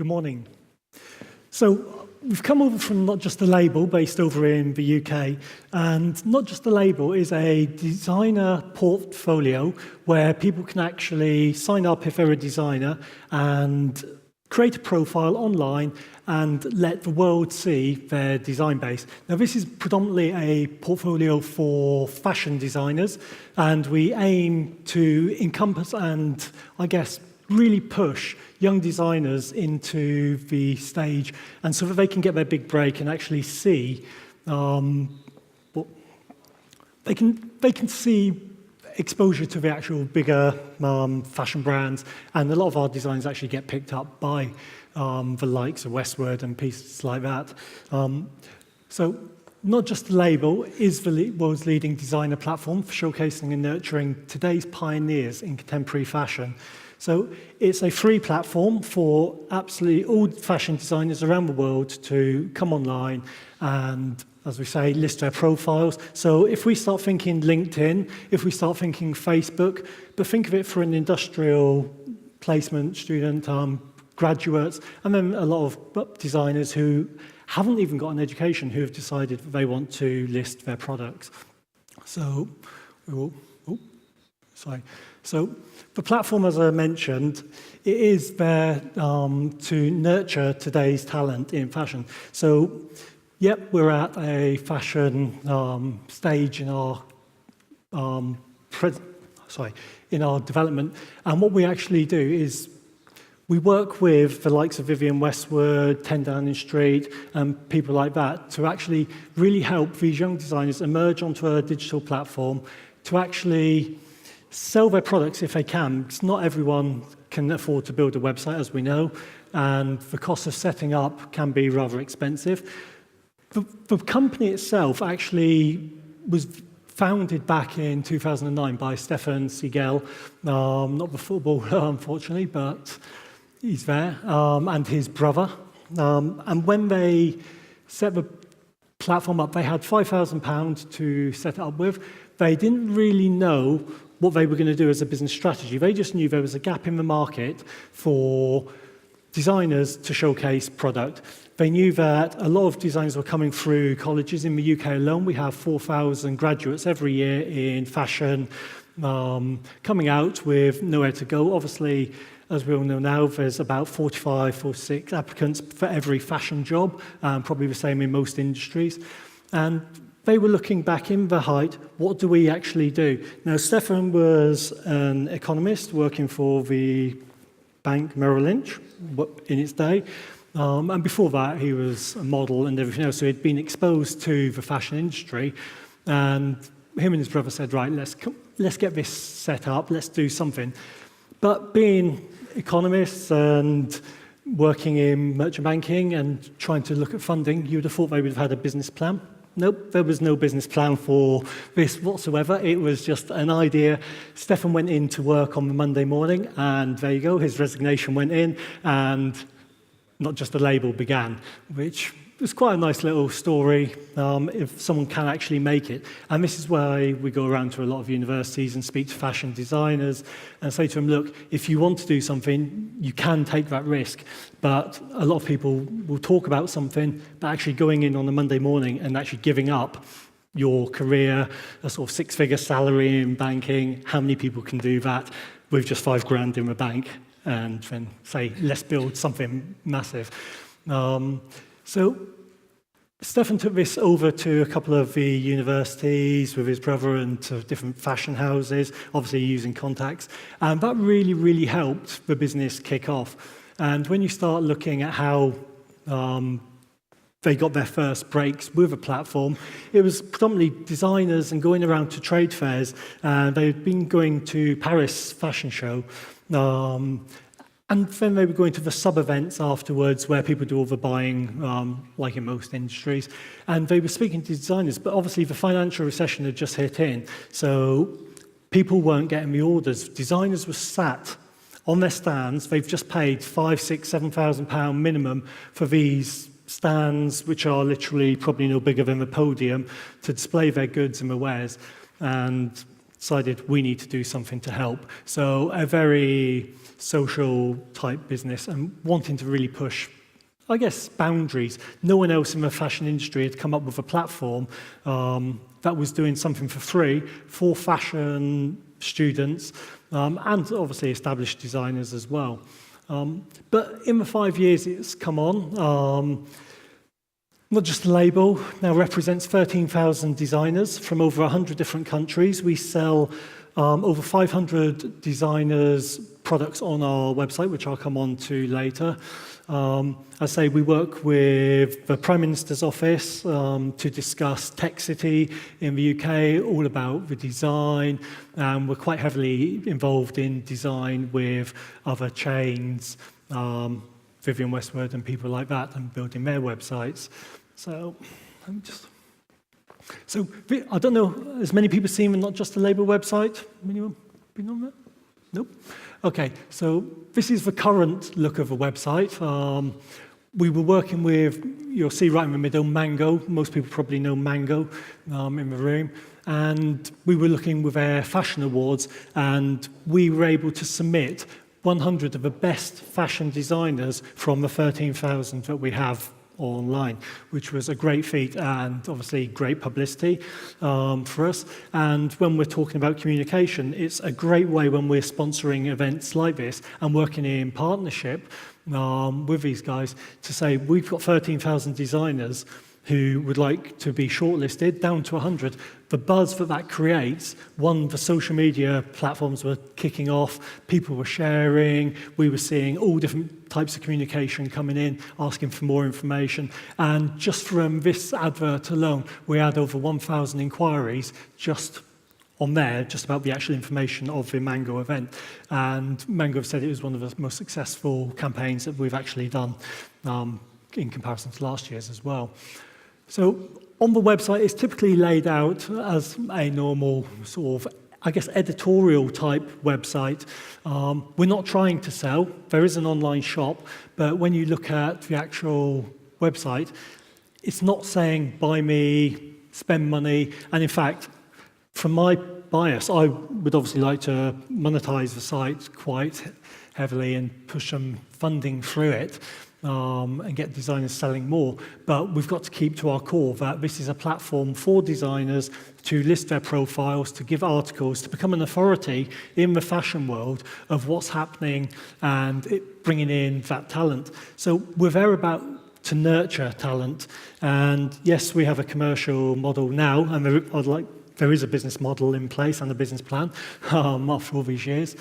Good morning. So we've come over from Not Just a Label, based over in the UK, and Not Just a Label is a designer portfolio where people can actually sign up if they're a designer and create a profile online and let the world see their design base. Now, this is predominantly a portfolio for fashion designers, and we aim to encompass and, I guess, really push young designers into the stage, and so that they can get their big break and actually see what they can see exposure to the actual bigger fashion brands, and a lot of our designs actually get picked up by the likes of Westward and pieces like that. So Not Just a Label is the world's leading designer platform for showcasing and nurturing today's pioneers in contemporary fashion. So it's a free platform for absolutely all fashion designers around the world to come online and, as we say, list their profiles. So if we start thinking LinkedIn, if we start thinking Facebook, but think of it for an industrial placement student, graduates, and then a lot of designers who haven't even got an education who have decided that they want to list their products. So we will, So the platform, as I mentioned, it is there to nurture today's talent in fashion. So, yep, we're at a fashion stage in our in our development, and what we actually do is we work with the likes of Vivienne Westwood, 10 Downing Street, and people like that to actually really help these young designers emerge onto a digital platform to actually sell their products if they can, because not everyone can afford to build a website, as we know, and the cost of setting up can be rather expensive. The company itself actually was founded back in 2009 by Stefan Siegel, not the football, unfortunately, but he's there, and his brother. And when they set the platform up, they had £5,000 to set it up with. They didn't really know what they were going to do as a business strategy. They just knew there was a gap in the market for designers to showcase product. They knew that a lot of designers were coming through colleges. In the UK alone, we have 4,000 graduates every year in fashion coming out with nowhere to go. Obviously, as we all know now, there's about 46 applicants for every fashion job, probably the same in most industries. And they were looking back in the height, what do we actually do? Now, Stefan was an economist working for the bank Merrill Lynch in its day. And before that, he was a model and everything else. So he'd been exposed to the fashion industry. And him and his brother said, right, let's get this set up, let's do something. But being economists and working in merchant banking and trying to look at funding, you would have thought they would have had a business plan. Nope, there was no business plan for this whatsoever. It was just an idea. Stefan went in to work on the Monday morning, and there you go, his resignation went in, and Not Just a Label began, which was quite a nice little story if someone can actually make it. And this is why we go around to a lot of universities and speak to fashion designers and say to them, look, if you want to do something, you can take that risk. But a lot of people will talk about something, but actually going in on a Monday morning and actually giving up your career, a sort of six-figure salary in banking, how many people can do that with just £5,000 in the bank and then say, let's build something massive. So Stefan took this over to a couple of the universities with his brother and to different fashion houses, obviously using contacts. And that really, really helped the business kick off. And when you start looking at how they got their first breaks with a platform, it was predominantly designers and going around to trade fairs. They'd been going to Paris Fashion Show. And then they were going to the sub-events afterwards where people do all the buying, like in most industries. And they were speaking to designers, but obviously the financial recession had just hit in. So people weren't getting the orders. Designers were sat on their stands. They've just paid £5,000, £6,000, £7,000 minimum for these stands, which are literally probably no bigger than the podium, to display their goods and their wares. And decided we need to do something to help. So a very social type business and wanting to really push, I guess, boundaries. No one else in the fashion industry had come up with a platform that was doing something for free for fashion students and obviously established designers as well. But in the 5 years it's come on, not just a label, now represents 13,000 designers from over 100 different countries. We sell over 500 designers' products on our website, which I'll come on to later. I say we work with the Prime Minister's office to discuss Tech City in the UK, all about the design. We're quite heavily involved in design with other chains, Vivienne Westwood and people like that, and building their websites. So I don't know, has many people seen Not Just a Label website? Anyone been on that? Nope. Okay, so this is the current look of the website. We were working with, you'll see right in the middle, Mango. Most people probably know Mango in the room. And we were looking with their fashion awards, and we were able to submit 100 of the best fashion designers from the 13,000 that we have online, which was a great feat and obviously great publicity for us. And when we're talking about communication, it's a great way when we're sponsoring events like this and working in partnership with these guys to say we've got 13,000 designers who would like to be shortlisted down to 100. The buzz that creates, one, the social media platforms were kicking off, people were sharing, we were seeing all different types of communication coming in, asking for more information. And just from this advert alone, we had over 1,000 inquiries just on there, just about the actual information of the Mango event. And Mango have said it was one of the most successful campaigns that we've actually done in comparison to last year's as well. So on the website, it's typically laid out as a normal sort of, I guess, editorial type website. We're not trying to sell. There is an online shop, but when you look at the actual website, it's not saying buy me, spend money. And in fact, from my bias, I would obviously like to monetize the site quite heavily and push some funding through it. And get designers selling more. But we've got to keep to our core that this is a platform for designers to list their profiles, to give articles, to become an authority in the fashion world of what's happening and bringing in that talent. So we're there about to nurture talent. And yes, we have a commercial model now, and there is a business model in place and a business plan after all these years.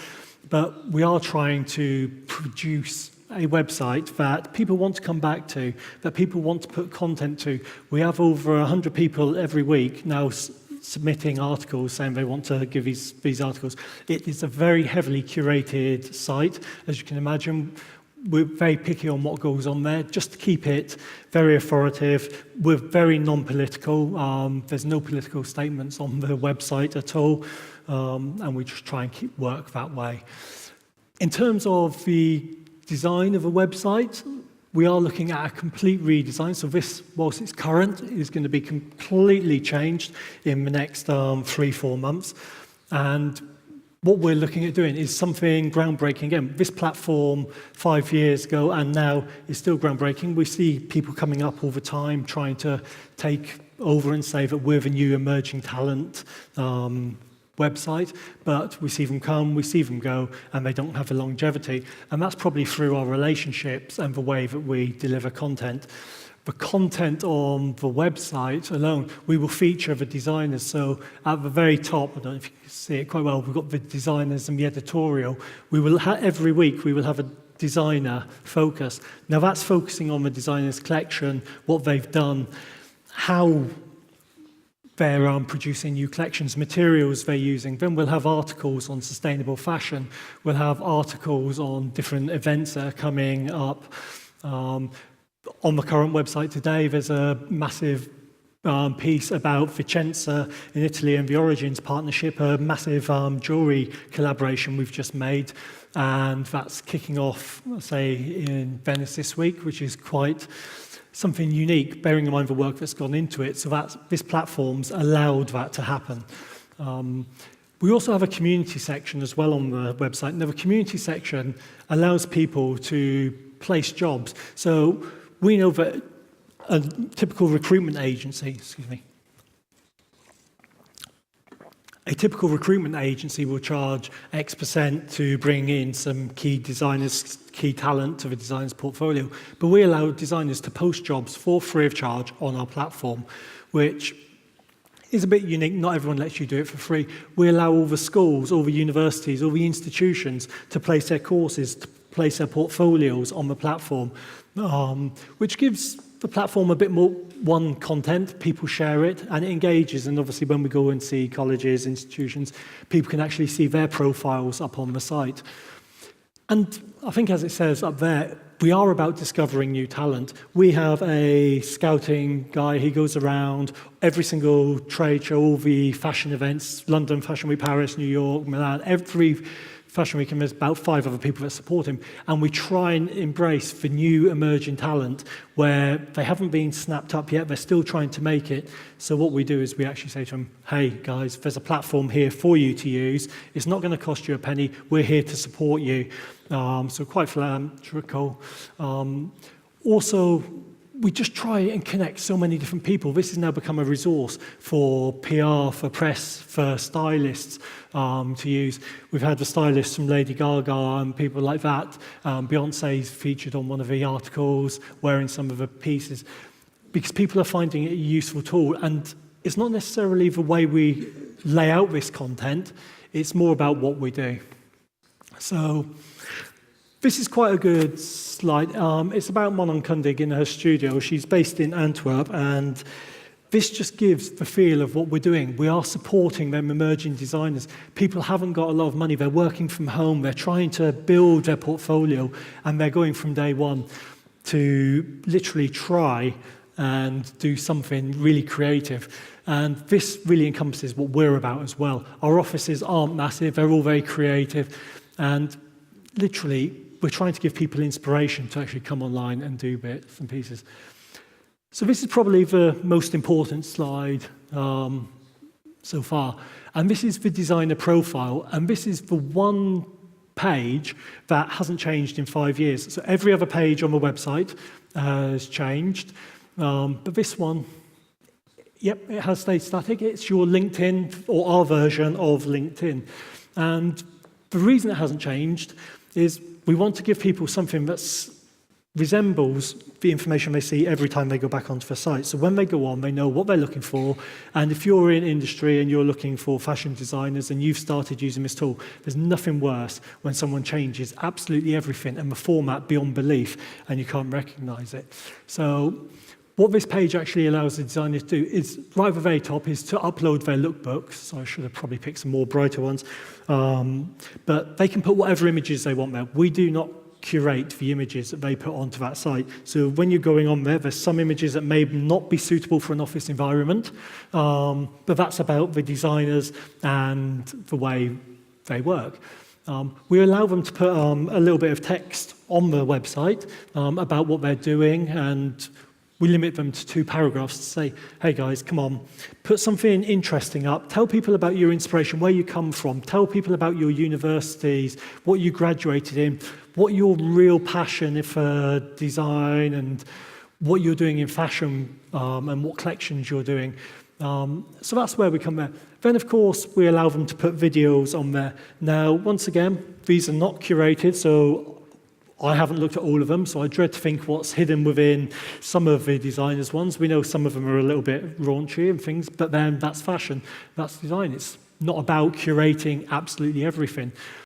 But we are trying to produce a website that people want to come back to, that people want to put content to. We have over 100 people every week now submitting articles saying they want to give these articles. It is a very heavily curated site, as you can imagine. We're very picky on what goes on there, just to keep it very authoritative. We're very non-political. There's no political statements on the website at all, and we just try and keep work that way. In terms of the design of a website, we are looking at a complete redesign. So this, whilst it's current, is going to be completely changed in the next 3-4 months. And what we're looking at doing is something groundbreaking. Again, this platform 5 years ago and now is still groundbreaking. We see people coming up all the time trying to take over and say that we're the new emerging talent website, but we see them come, we see them go, and they don't have the longevity. And that's probably through our relationships and the way that we deliver content. The content on the website alone, we will feature the designers. So at the very top, I don't know if you can see it quite well, we've got the designers and the editorial. We will every week we will have a designer focus. Now that's focusing on the designer's collection, what they've done, how they're producing new collections, materials they're using. Then we'll have articles on sustainable fashion. We'll have articles on different events that are coming up. On the current website today, there's a massive piece about Vicenza in Italy and the Origins partnership, a massive jewelry collaboration we've just made. And that's kicking off, say, in Venice this week, which is quite something unique, bearing in mind the work that's gone into it. So this platform's allowed that to happen. We also have a community section as well on the website, and the community section allows people to place jobs. So we know that a typical recruitment agency, a typical recruitment agency will charge X% to bring in some key designers, key talent to the designer's portfolio. But we allow designers to post jobs for free of charge on our platform, which is a bit unique. Not everyone lets you do it for free. We allow all the schools, all the universities, all the institutions to place their courses, to place their portfolios on the platform, which gives the platform a bit more, one, content, people share it, and it engages. And obviously when we go and see colleges, institutions, people can actually see their profiles up on the site. And I think as it says up there, we are about discovering new talent. We have a scouting guy, he goes around every single trade show, all the fashion events, London Fashion Week, Paris, New York, Milan, every Fashion Week, and there's about 5 other people that support him. And we try and embrace the new emerging talent where they haven't been snapped up yet, they're still trying to make it. So what we do is we actually say to them, hey guys, there's a platform here for you to use. It's not going to cost you a penny. We're here to support you. So quite philanthropical. Also, we just try and connect so many different people. This has now become a resource for PR, for press, for stylists to use. We've had the stylists from Lady Gaga and people like that. Beyonce's featured on one of the articles, wearing some of the pieces, because people are finding it a useful tool. And it's not necessarily the way we lay out this content, it's more about what we do. So this is quite a good slide. It's about Manon Kundig in her studio. She's based in Antwerp, and this just gives the feel of what we're doing. We are supporting them emerging designers. People haven't got a lot of money. They're working from home. They're trying to build their portfolio, and they're going from day one to literally try and do something really creative. And this really encompasses what we're about as well. Our offices aren't massive. They're all very creative. And literally, we're trying to give people inspiration to actually come online and do bits and pieces. So this is probably the most important slide so far. And this is the designer profile. And this is the one page that hasn't changed in 5 years. So every other page on the website has changed. But this one, yep, it has stayed static. It's your LinkedIn, or our version of LinkedIn. And the reason it hasn't changed is we want to give people something that resembles the information they see every time they go back onto the site. So when they go on, they know what they're looking for. And if you're in industry and you're looking for fashion designers and you've started using this tool, there's nothing worse when someone changes absolutely everything and the format beyond belief and you can't recognize it. So what this page actually allows the designer to do is, right at the very top, is to upload their lookbooks. So I should have probably picked some more brighter ones. But they can put whatever images they want there. We do not curate the images that they put onto that site. So when you're going on there, there's some images that may not be suitable for an office environment, but that's about the designers and the way they work. We allow them to put a little bit of text on the website about what they're doing, and we limit them to 2 paragraphs to say, hey guys, come on, put something interesting up, tell people about your inspiration, where you come from, tell people about your universities, what you graduated in, what your real passion for design, and what you're doing in fashion, and what collections you're doing. So that's where we come there. Then, of course, we allow them to put videos on there. Now, once again, these are not curated, so I haven't looked at all of them, so I dread to think what's hidden within some of the designers' ones. We know some of them are a little bit raunchy and things, but then that's fashion, that's design. It's not about curating absolutely everything.